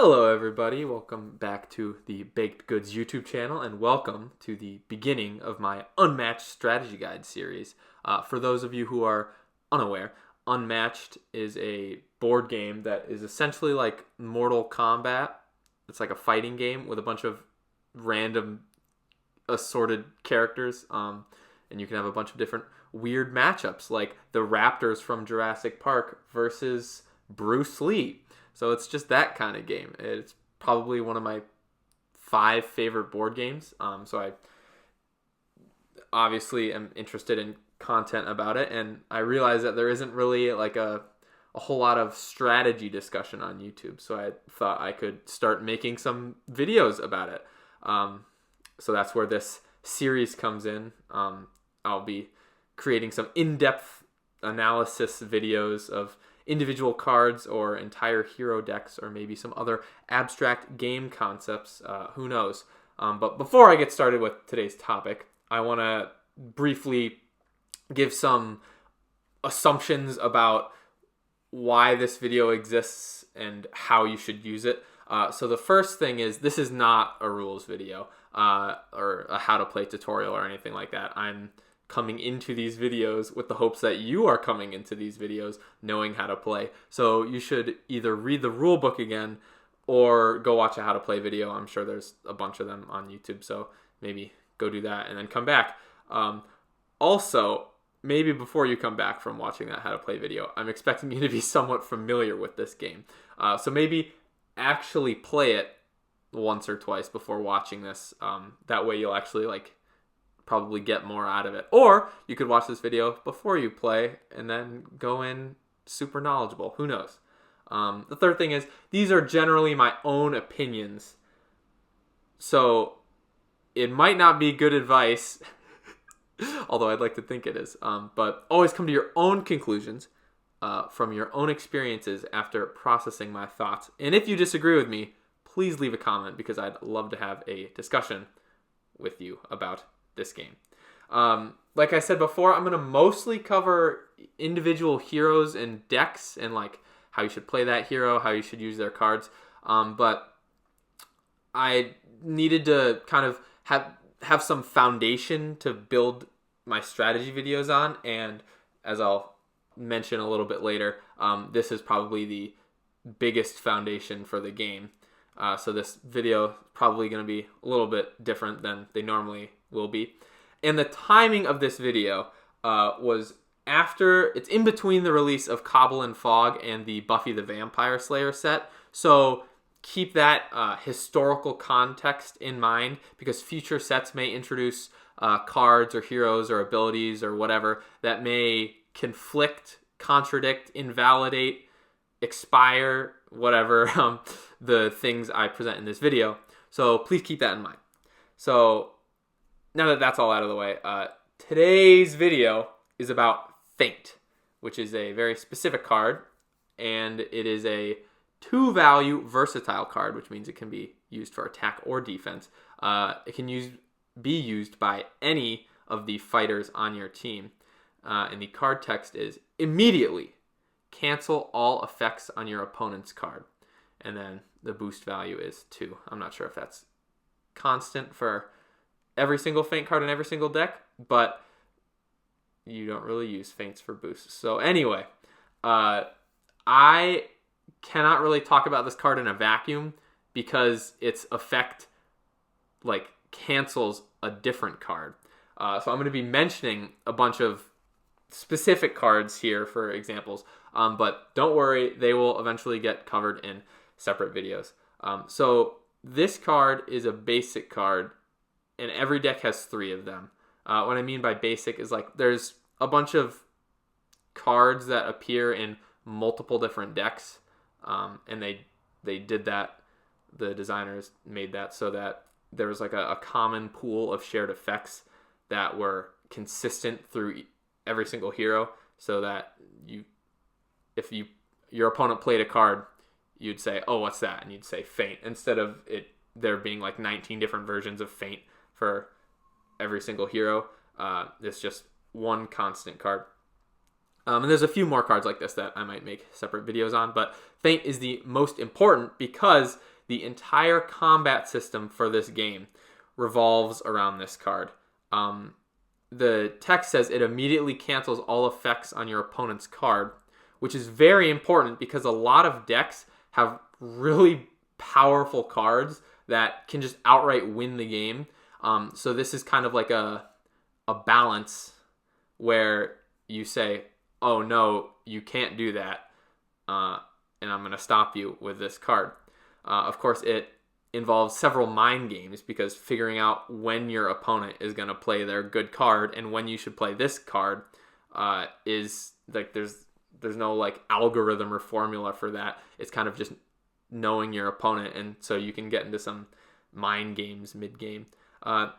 Hello, everybody. Welcome back to the Baked Goods YouTube channel, and welcome to the beginning of my Unmatched Strategy Guide series. For those of you who are unaware, Unmatched is a board game that is essentially like Mortal Kombat. It's like a fighting game with a bunch of random assorted characters, and you can have a bunch of different weird matchups, like the Raptors from Jurassic Park versus Bruce Lee. So it's just that kind of game. It's probably one of my 5 favorite board games. So I obviously am interested in content about it, and I realize that there isn't really like a whole lot of strategy discussion on YouTube. So I thought I could start making some videos about it. So that's where this series comes in. I'll be creating some in-depth analysis videos of individual cards or entire hero decks, or maybe some other abstract game concepts. Who knows? But before I get started with today's topic, I want to briefly give some assumptions about why this video exists and how you should use it. So the first thing is, this is not a rules video or a how to play tutorial or anything like that. I'm coming into these videos with the hopes that you are coming into these videos knowing how to play. So you should either read the rule book again or go watch a how to play video. I'm sure there's a bunch of them on YouTube, so maybe go do that and then come back. Also, maybe before you come back from watching that how to play video, I'm expecting you to be somewhat familiar with this game. So maybe actually play it once or twice before watching this. That way you'll actually probably get more out of it. Or you could watch this video before you play and then go in super knowledgeable. Who knows? The third thing is, these are generally my own opinions, so it might not be good advice, although I'd like to think it is. But always come to your own conclusions from your own experiences after processing my thoughts. And if you disagree with me, please leave a comment, because I'd love to have a discussion with you about this game. Like I said before, I'm going to mostly cover individual heroes and decks, and like how you should play that hero, how you should use their cards. But I needed to kind of have some foundation to build my strategy videos on, and as I'll mention a little bit later, this is probably the biggest foundation for the game. So this video is probably going to be a little bit different than they normally will be. And the timing of this video was after, it's in between the release of Cobble and Fog and the Buffy the Vampire Slayer set. So keep that historical context in mind, because future sets may introduce cards or heroes or abilities or whatever that may conflict, contradict, invalidate, expire, whatever the things I present in this video. So please keep that in mind. So now that that's all out of the way, today's video is about Feint, which is a very specific card, and it is a 2-value versatile card, which means it can be used for attack or defense. It can be used by any of the fighters on your team, and the card text is: immediately cancel all effects on your opponent's card. And then the boost value is 2. I'm not sure if that's constant for every single Feint card in every single deck, but you don't really use Feints for boosts. So anyway, I cannot really talk about this card in a vacuum, because its effect cancels a different card. So I'm going to be mentioning a bunch of specific cards here for examples, but don't worry, they will eventually get covered in separate videos. So this card is a basic card, and every deck has 3 of them. What I mean by basic is there's a bunch of cards that appear in multiple different decks, and they did that. The designers made that so that there was a common pool of shared effects that were consistent through every single hero, so that if your opponent played a card, you'd say, "Oh, what's that?" and you'd say Feint, instead of there being 19 different versions of Feint for every single hero. It's just one constant card. And there's a few more cards like this that I might make separate videos on, but Feint is the most important because the entire combat system for this game revolves around this card. The text says it immediately cancels all effects on your opponent's card, which is very important because a lot of decks have really powerful cards that can just outright win the game. So this is kind of like a balance where you say, oh no, you can't do that, and I'm going to stop you with this card. Of course, it involves several mind games because figuring out when your opponent is going to play their good card and when you should play this card is like there's no like algorithm or formula for that. It's kind of just knowing your opponent, and so you can get into some mind games mid-game.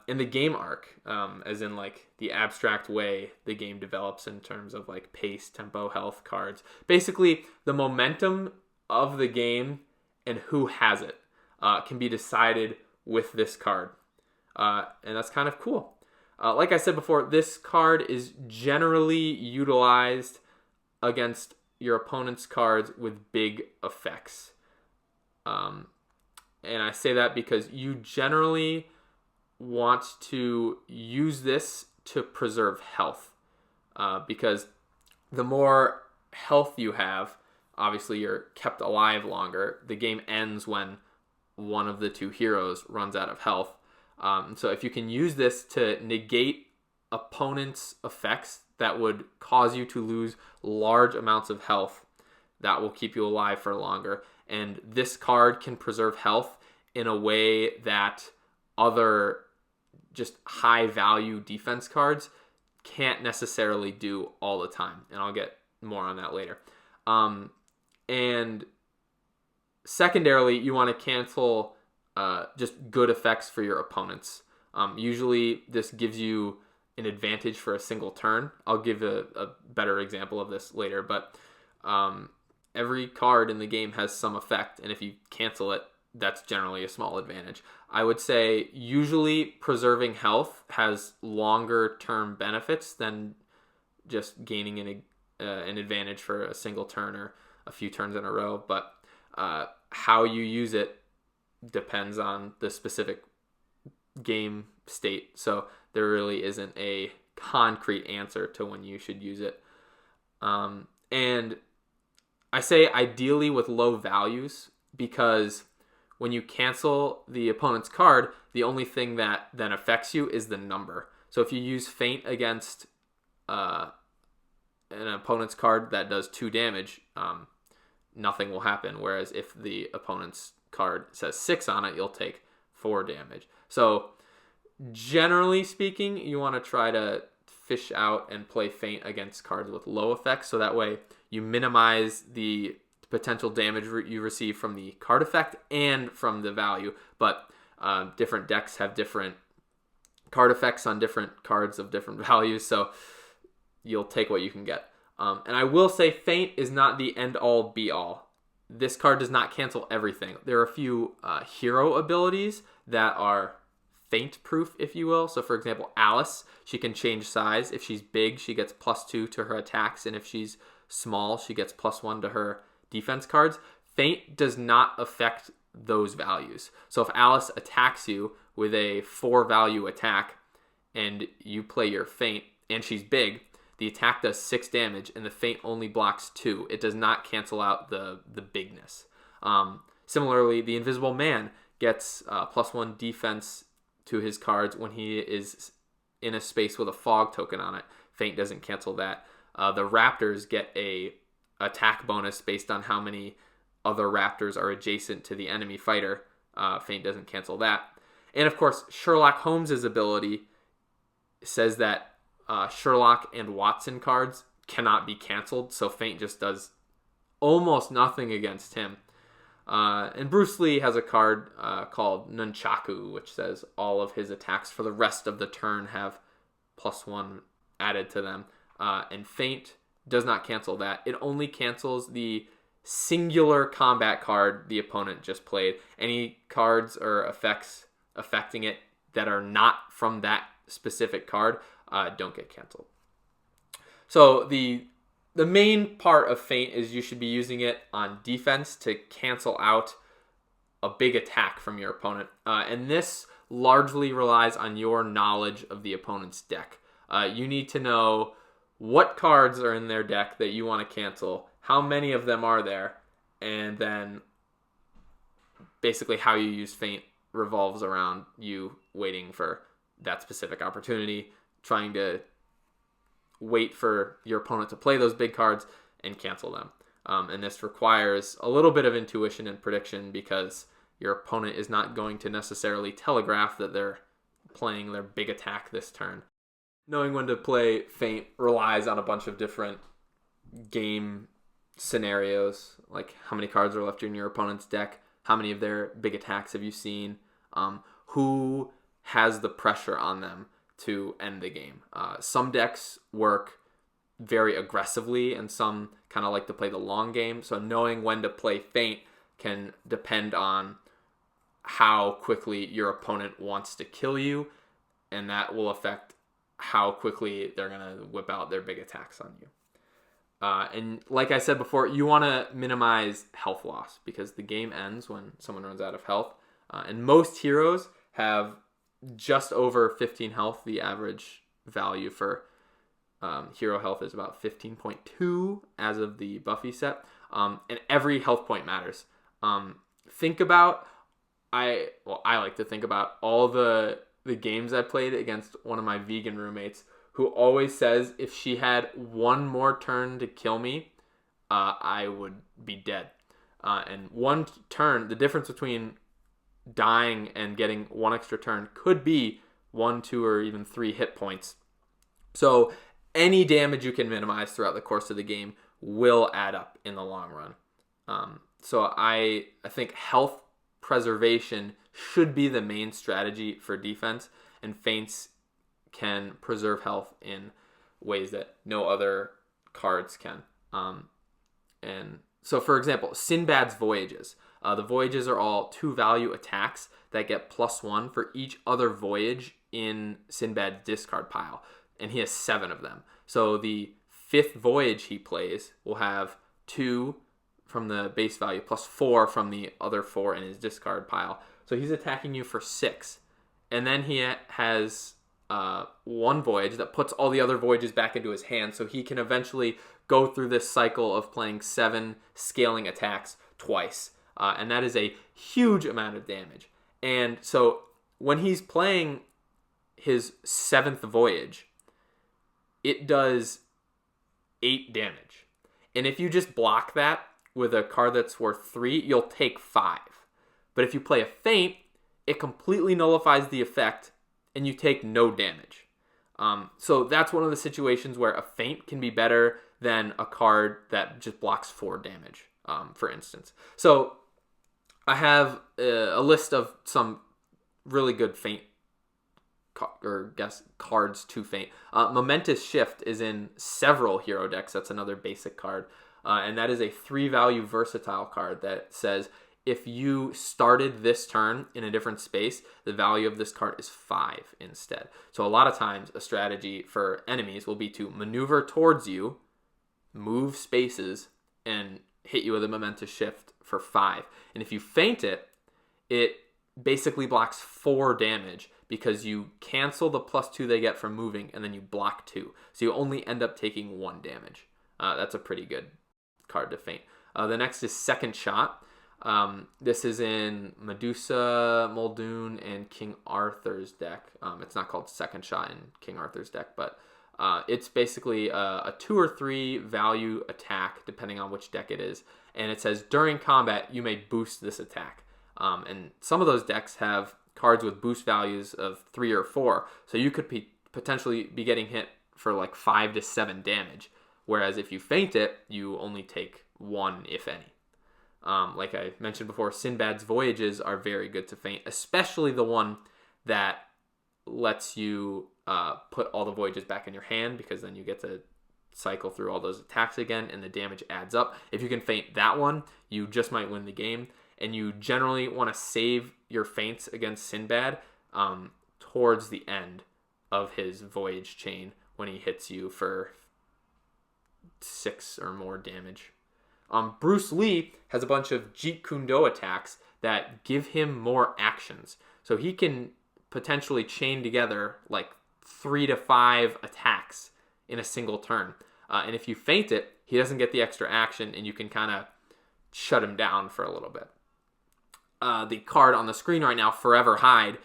In the game arc, as in like the abstract way the game develops in terms of like pace, tempo, health cards. Basically, the momentum of the game and who has it can be decided with this card. And that's kind of cool. Like I said before, this card is generally utilized against your opponent's cards with big effects. And I say that because you generally want to use this to preserve health, because the more health you have, obviously you're kept alive longer. The game ends when one of the two heroes runs out of health. So if you can use this to negate opponents' effects that would cause you to lose large amounts of health, that will keep you alive for longer. And this card can preserve health in a way that other just high value defense cards can't necessarily do all the time. And I'll get more on that later. And secondarily, you want to cancel just good effects for your opponents. Usually this gives you an advantage for a single turn. I'll give a better example of this later, but every card in the game has some effect, and if you cancel it, that's generally a small advantage. I would say usually preserving health has longer term benefits than just gaining an advantage for a single turn or a few turns in a row, but how you use it depends on the specific game state. So there really isn't a concrete answer to when you should use it. And I say ideally with low values because when you cancel the opponent's card, the only thing that then affects you is the number. So if you use Feint against an opponent's card that does 2 damage, nothing will happen. Whereas if the opponent's card says 6 on it, you'll take 4 damage. So generally speaking, you want to try to fish out and play Feint against cards with low effects, so that way you minimize the potential damage you receive from the card effect and from the value. But different decks have different card effects on different cards of different values, so you'll take what you can get. And I will say Feint is not the end-all, be-all. This card does not cancel everything. There are a few hero abilities that are Feint-proof, if you will. So, for example, Alice, she can change size. If she's big, she gets +2 to her attacks, and if she's small, she gets +1 to her defense cards. Feint does not affect those values. So if Alice attacks you with a 4-value attack and you play your Feint and she's big, the attack does 6 damage and the Feint only blocks 2. It does not cancel out the bigness. Similarly, the Invisible Man gets +1 defense to his cards when he is in a space with a fog token on it. Feint doesn't cancel that. The Raptors get a attack bonus based on how many other Raptors are adjacent to the enemy fighter. Feint doesn't cancel that. And of course, Sherlock Holmes' ability says that Sherlock and Watson cards cannot be canceled, so Feint just does almost nothing against him. And Bruce Lee has a card called Nunchaku, which says all of his attacks for the rest of the turn have +1 added to them. And Feint does not cancel that. It only cancels the singular combat card the opponent just played. Any cards or effects affecting it that are not from that specific card don't get canceled. So the the main part of Feint is you should be using it on defense to cancel out a big attack from your opponent. And this largely relies on your knowledge of the opponent's deck. You need to know what cards are in their deck that you want to cancel, how many of them are there, and then basically how you use Feint revolves around you waiting for that specific opportunity, trying to wait for your opponent to play those big cards and cancel them. And this requires a little bit of intuition and prediction because your opponent is not going to necessarily telegraph that they're playing their big attack this turn. Knowing when to play Feint relies on a bunch of different game scenarios, like how many cards are left in your opponent's deck, how many of their big attacks have you seen, who has the pressure on them to end the game. Some decks work very aggressively and some kind of like to play the long game. So knowing when to play Feint can depend on how quickly your opponent wants to kill you, and that will affect how quickly they're going to whip out their big attacks on you. And like I said before, you want to minimize health loss because the game ends when someone runs out of health. And most heroes have just over 15 health. The average value for hero health is about 15.2 as of the Buffy set. And every health point matters. Think about, I like to think about all the games I played against one of my vegan roommates who always says if she had one more turn to kill me, I would be dead. And one turn, the difference between dying and getting one extra turn could be 1, 2, or even 3 hit points. So any damage you can minimize throughout the course of the game will add up in the long run. So I think health preservation should be the main strategy for defense, and Feints can preserve health in ways that no other cards can. And so, for example, Sinbad's Voyages. The Voyages are all 2-value attacks that get +1 for each other voyage in Sinbad's discard pile, and he has 7 of them. So the 5th voyage he plays will have 2 from the base value plus 4 from the other 4 in his discard pile. So he's attacking you for 6. And then he has one voyage that puts all the other voyages back into his hand, so he can eventually go through this cycle of playing 7 scaling attacks twice. And that is a huge amount of damage. And so when he's playing his 7th voyage, it does 8 damage. And if you just block that with a card that's worth 3, you'll take 5. But if you play a Feint, it completely nullifies the effect and you take no damage. So that's one of the situations where a Feint can be better than a card that just blocks 4 damage, for instance. So I have a list of some really good Feint cards to Feint. Momentous Shift is in several hero decks. That's another basic card. And that is a 3-value versatile card that says if you started this turn in a different space, the value of this card is 5 instead. So a lot of times a strategy for enemies will be to maneuver towards you, move spaces, and hit you with a Momentous Shift for 5. And if you feint it, it basically blocks 4 damage because you cancel the +2 they get from moving and then you block 2. So you only end up taking 1 damage. That's a pretty good card to feint. The next is Second Shot. This is in Medusa, Muldoon, and King Arthur's deck. It's not called Second Shot in King Arthur's deck, but it's basically a 2 or 3 value attack, depending on which deck it is. And it says, during combat, you may boost this attack. And some of those decks have cards with boost values of 3 or 4. So you could potentially be getting hit for like 5 to 7 damage. Whereas if you feint it, you only take 1, if any. Like I mentioned before, Sinbad's Voyages are very good to feint, especially the one that lets you put all the voyages back in your hand, because then you get to cycle through all those attacks again and the damage adds up. If you can feint that one, you just might win the game. And you generally want to save your feints against Sinbad towards the end of his voyage chain when he hits you for 6 or more damage. Bruce Lee has a bunch of Jeet Kune Do attacks that give him more actions. So he can potentially chain together like 3 to 5 attacks in a single turn. And if you feint it, he doesn't get the extra action, and you can kind of shut him down for a little bit. The card on the screen right now, Forever Hyde,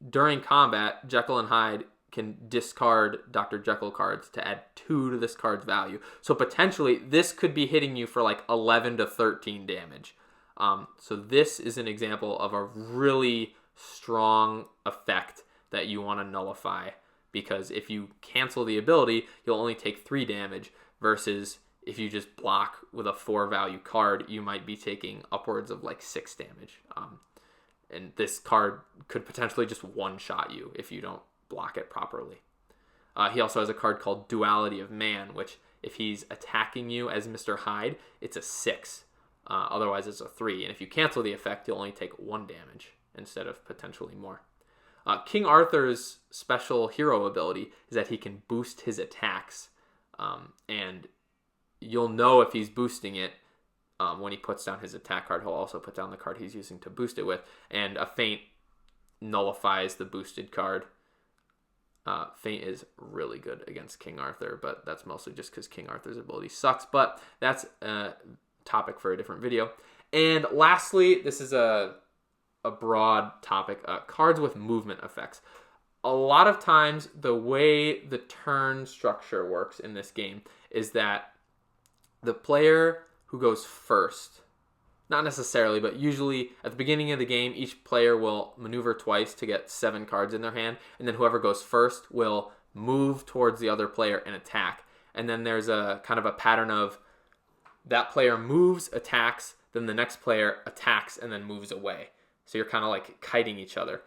during combat, Jekyll and Hyde can discard Dr. Jekyll cards to add 2 to this card's value. So potentially, this could be hitting you for like 11 to 13 damage. So this is an example of a really strong effect that you want to nullify, because if you cancel the ability, you'll only take 3 damage, versus if you just block with a 4 value card, you might be taking upwards of like 6 damage. And this card could potentially just one-shot you if you don't block it properly. He also has a card called Duality of Man, which if he's attacking you as Mr. Hyde, it's a 6. Otherwise, it's a 3. And if you cancel the effect, you'll only take 1 damage instead of potentially more. King Arthur's special hero ability is that he can boost his attacks. And you'll know if he's boosting it when he puts down his attack card. He'll also put down the card he's using to boost it with. And a feint nullifies the boosted card. Feint is really good against King Arthur, but that's mostly just because King Arthur's ability sucks. But that's a topic for a different video. And lastly, this is a broad topic, cards with movement effects. A lot of times, the way the turn structure works in this game is that the player who goes first, not necessarily, but usually at the beginning of the game, each player will maneuver twice to get 7 cards in their hand, and then whoever goes first will move towards the other player and attack. And then there's a kind of a pattern of that player moves, attacks, then the next player attacks and then moves away. So you're kind of like kiting each other.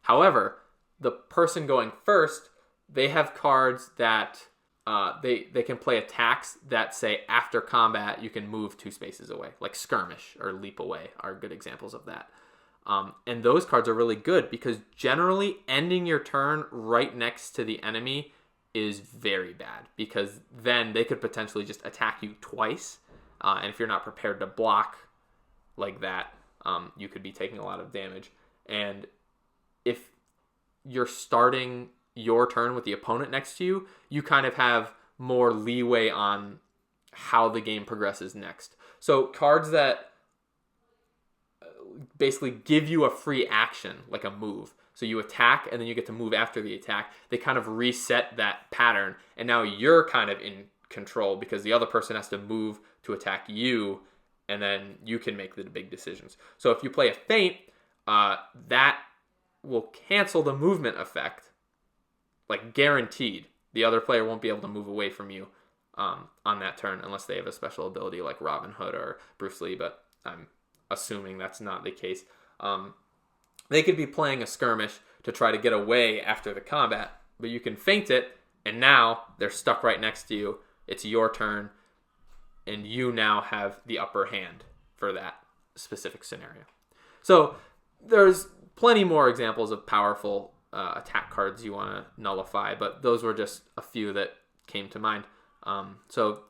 However, the person going first, they have cards that they can play attacks that say after combat you can move 2 spaces away, like Skirmish or Leap Away are good examples of that. And those cards are really good because generally ending your turn right next to the enemy is very bad, because then they could potentially just attack you twice. And if you're not prepared to block like that, you could be taking a lot of damage. And if you're starting your turn with the opponent next to you, you kind of have more leeway on how the game progresses next. So cards that basically give you a free action, like a move. So you attack and then you get to move after the attack. They kind of reset that pattern, and now you're kind of in control because the other person has to move to attack you, and then you can make the big decisions. So if you play a feint, that will cancel the movement effect, like guaranteed. The other player won't be able to move away from you on that turn unless they have a special ability like Robin Hood or Bruce Lee, but I'm assuming that's not the case. They could be playing a skirmish to try to get away after the combat, but you can feint it, and now they're stuck right next to you. It's your turn, and you now have the upper hand for that specific scenario. So there's plenty more examples of powerful attack cards you want to nullify, but those were just a few that came to mind. So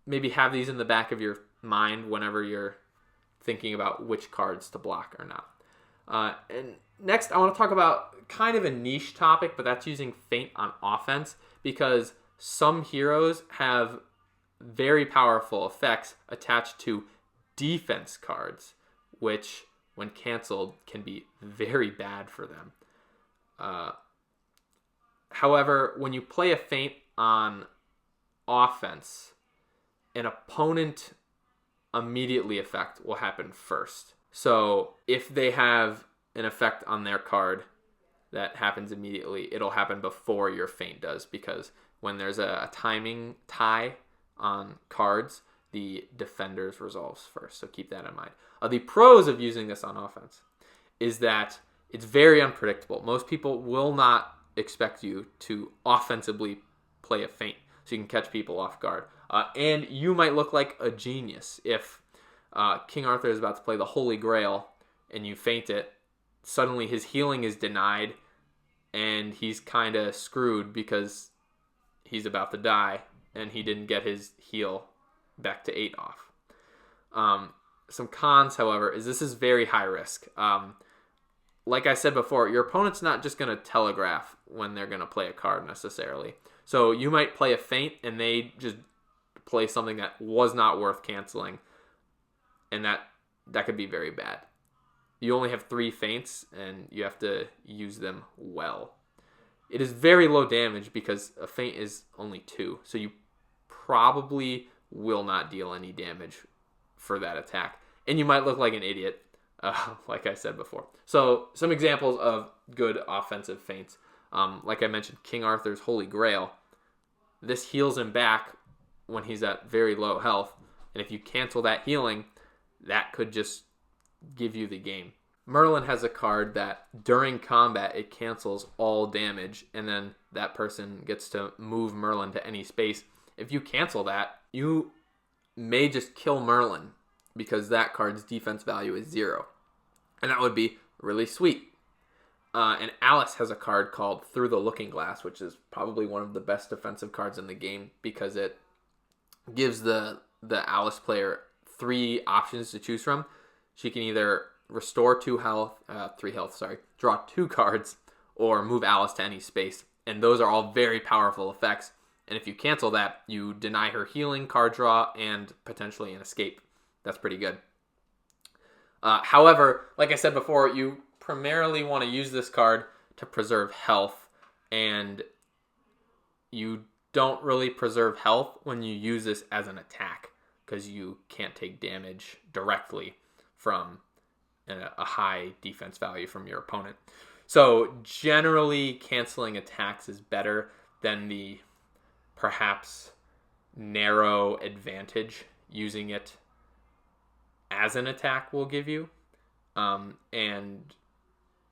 maybe have these in the back of your mind whenever you're thinking about which cards to block or not. And next, I want to talk about kind of a niche topic, but that's using feint on offense, because some heroes have very powerful effects attached to defense cards, which, when canceled, can be very bad for them. However, when you play a feint on offense, an opponent immediately effect will happen first. So if they have an effect on their card that happens immediately, it'll happen before your feint does, because when there's a timing tie on cards, the defender's resolves first. So keep that in mind. The pros of using this on offense is that it's very unpredictable. Most people will not expect you to offensively play a feint, so you can catch people off guard. And you might look like a genius if King Arthur is about to play the Holy Grail and you feint it. Suddenly his healing is denied and he's kind of screwed because he's about to die, and he didn't get his heal back to 8 off. Some cons, however, is this is very high risk. Like I said before, your opponent's not just going to telegraph when they're going to play a card necessarily. So you might play a feint, and they just play something that was not worth canceling, and that could be very bad. You only have 3 feints, and you have to use them well. It is very low damage because a feint is only 2, so you probably will not deal any damage for that attack. And you might look like an idiot, like I said before. So some examples of good offensive feints. Like I mentioned, King Arthur's Holy Grail. This heals him back when he's at very low health. And if you cancel that healing, that could just give you the game. Merlin has a card that during combat, it cancels all damage, and then that person gets to move Merlin to any space. If you cancel that, you may just kill Merlin because that card's defense value is 0. And that would be really sweet. And Alice has a card called Through the Looking Glass, which is probably one of the best defensive cards in the game because it gives the Alice player 3 options to choose from. She can either restore 3 health, draw 2 cards, or move Alice to any space. And those are all very powerful effects. And if you cancel that, you deny her healing, card draw, and potentially an escape. That's pretty good. However, like I said before, you primarily want to use this card to preserve health, and you don't really preserve health when you use this as an attack because you can't take damage directly from a high defense value from your opponent. So generally, canceling attacks is better than the perhaps narrow advantage using it as an attack will give you. And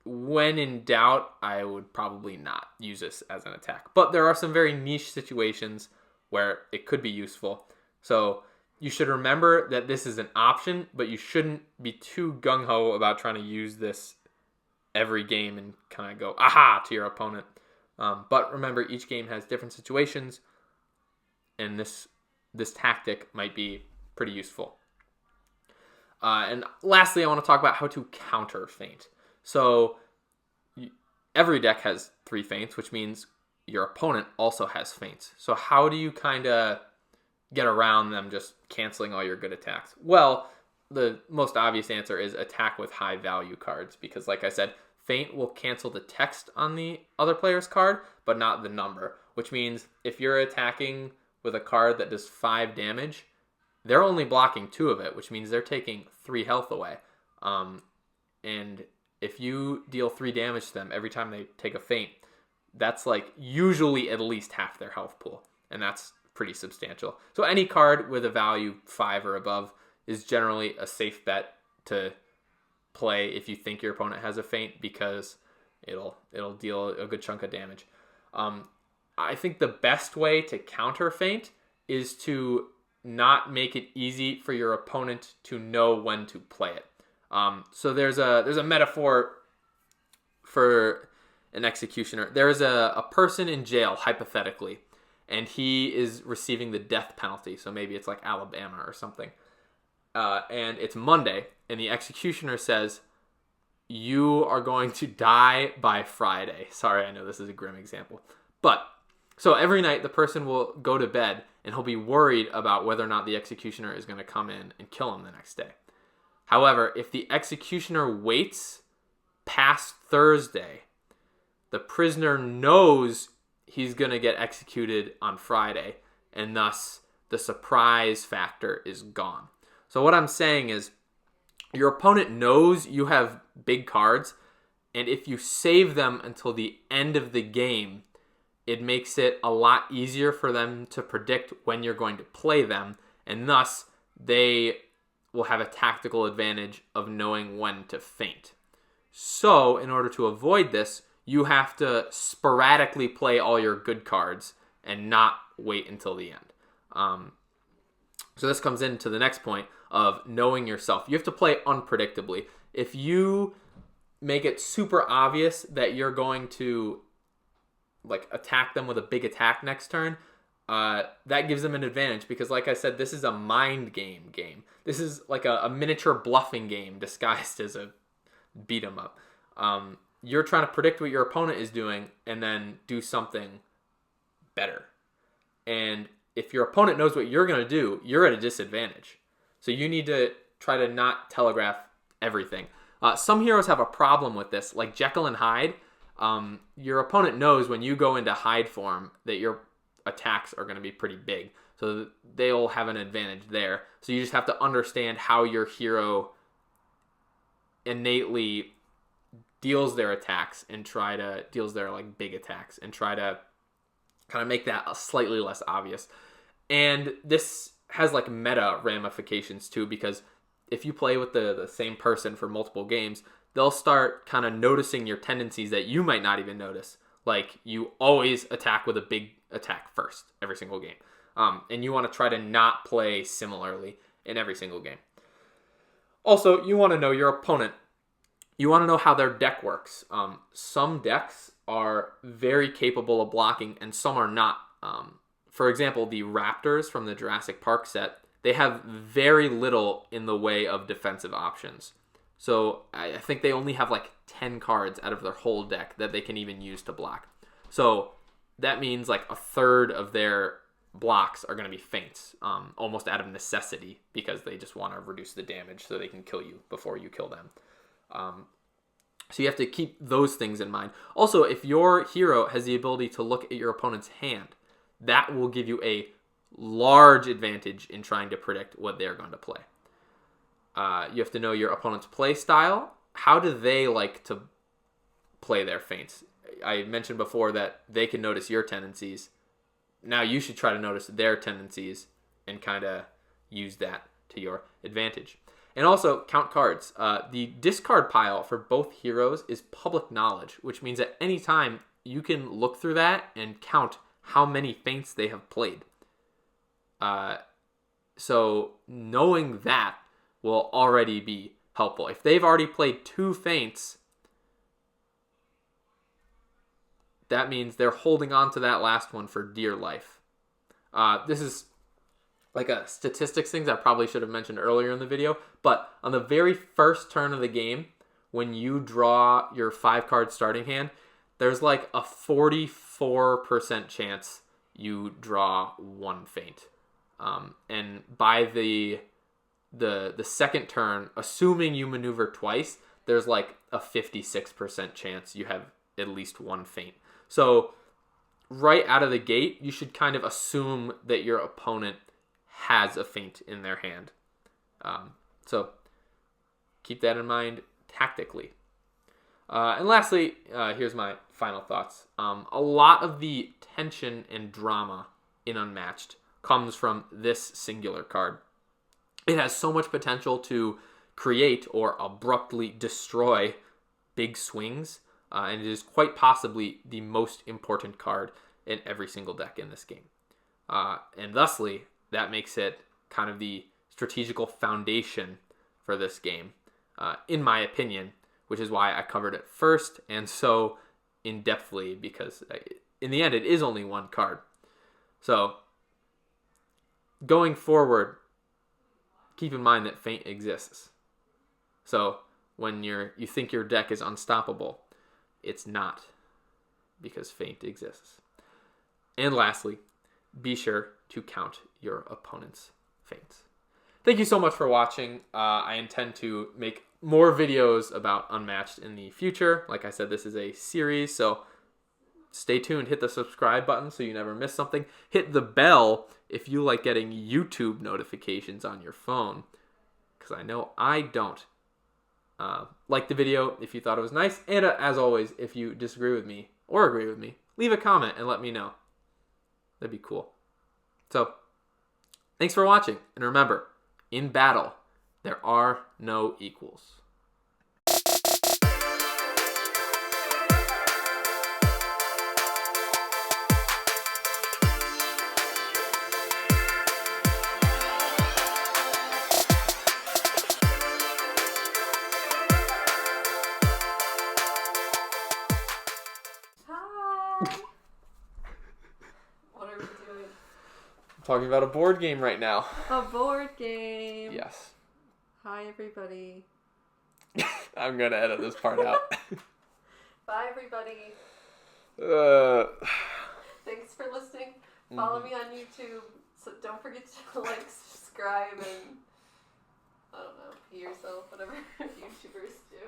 when in doubt, I would probably not use this as an attack. But there are some very niche situations where it could be useful. So you should remember that this is an option, but you shouldn't be too gung-ho about trying to use this every game and kind of go, aha, to your opponent. But remember, each game has different situations, and this tactic might be pretty useful. And lastly, I want to talk about how to counter feint. So every deck has 3 feints, which means your opponent also has feints. So how do you kind of get around them just canceling all your good attacks? Well, the most obvious answer is attack with high value cards, because like I said, feint will cancel the text on the other player's card, but not the number, which means if you're attacking with a card that does 5 damage, they're only blocking 2 of it, which means they're taking 3 health away. And if you deal 3 damage to them every time they take a feint, that's like usually at least half their health pool, and that's pretty substantial. So any card with a value 5 or above is generally a safe bet to play if you think your opponent has a feint, because it'll deal a good chunk of damage. I think the best way to counter feint is to not make it easy for your opponent to know when to play it. So there's a metaphor for an executioner. There is a person in jail, hypothetically, and he is receiving the death penalty. So maybe it's like Alabama or something. And it's Monday, and the executioner says, you are going to die by Friday. Sorry, I know this is a grim example. But, so every night the person will go to bed, and he'll be worried about whether or not the executioner is going to come in and kill him the next day. However, if the executioner waits past Thursday, the prisoner knows he's going to get executed on Friday, and thus the surprise factor is gone. So what I'm saying is, your opponent knows you have big cards, and if you save them until the end of the game, it makes it a lot easier for them to predict when you're going to play them, and thus they will have a tactical advantage of knowing when to feint. So, in order to avoid this, you have to sporadically play all your good cards and not wait until the end. So this comes into the next point of knowing yourself. You have to play unpredictably. If you make it super obvious that you're going to like attack them with a big attack next turn, that gives them an advantage because, like I said, this is a mind game. This is like a miniature bluffing game disguised as a beat 'em up. You're trying to predict what your opponent is doing and then do something better. And if your opponent knows what you're going to do, you're at a disadvantage. So you need to try to not telegraph everything. Some heroes have a problem with this, like Jekyll and Hyde. Your opponent knows when you go into Hyde form that your attacks are going to be pretty big. So they'll have an advantage there. So you just have to understand how your hero innately deals their attacks and deals their like big attacks and try to kind of make that slightly less obvious. And this has like meta ramifications too, because if you play with the same person for multiple games, they'll start kind of noticing your tendencies that you might not even notice. Like you always attack with a big attack first every single game. And you want to try to not play similarly in every single game. Also, you want to know your opponent. You want to know how their deck works. Some decks are very capable of blocking and some are not. For example, the Raptors from the Jurassic Park set, they have very little in the way of defensive options. So I think they only have like 10 cards out of their whole deck that they can even use to block. So that means like a third of their blocks are going to be feints, almost out of necessity because they just want to reduce the damage so they can kill you before you kill them. So you have to keep those things in mind. Also, if your hero has the ability to look at your opponent's hand, that will give you a large advantage in trying to predict what they're going to play. You have to know your opponent's play style. How do they like to play their feints? I mentioned before that they can notice your tendencies. Now you should try to notice their tendencies and kind of use that to your advantage. And also, count cards. The discard pile for both heroes is public knowledge, which means at any time you can look through that and count how many feints they have played. So knowing that will already be helpful. If they've already played 2 feints, that means they're holding on to that last one for dear life. This is like a statistics thing that I probably should have mentioned earlier in the video, but on the very first turn of the game, when you draw your 5-card starting hand, there's like a 44% chance you draw 1 feint. And by the second turn, assuming you maneuver twice, there's like a 56% chance you have at least 1 feint. So right out of the gate, you should kind of assume that your opponent has a feint in their hand. So keep that in mind tactically. And lastly, here's my final thoughts. A lot of the tension and drama in Unmatched comes from this singular card. It has so much potential to create or abruptly destroy big swings, and it is quite possibly the most important card in every single deck in this game. And thusly, that makes it kind of the strategical foundation for this game, in my opinion, which is why I covered it first and so in-depthly, because in the end, it is only one card. So, going forward, keep in mind that Feint exists. So, when you think your deck is unstoppable, it's not, because Feint exists. And lastly, be sure to count your opponent's feints. Thank you so much for watching. I intend to make more videos about Unmatched in the future. Like I said, this is a series, so stay tuned. Hit the subscribe button so you never miss something. Hit the bell if you like getting YouTube notifications on your phone, because I know I don't. Like the video if you thought it was nice, and as always, if you disagree with me or agree with me, leave a comment and let me know. That'd be cool. So, thanks for watching, and remember, in battle, there are no equals. Hi. Talking about a board game right now. A board game. Yes. Hi, everybody. I'm going to edit this part out. Bye, everybody. Thanks for listening. Follow me on YouTube. So don't forget to like, subscribe, and I don't know, pee yourself, whatever YouTubers do.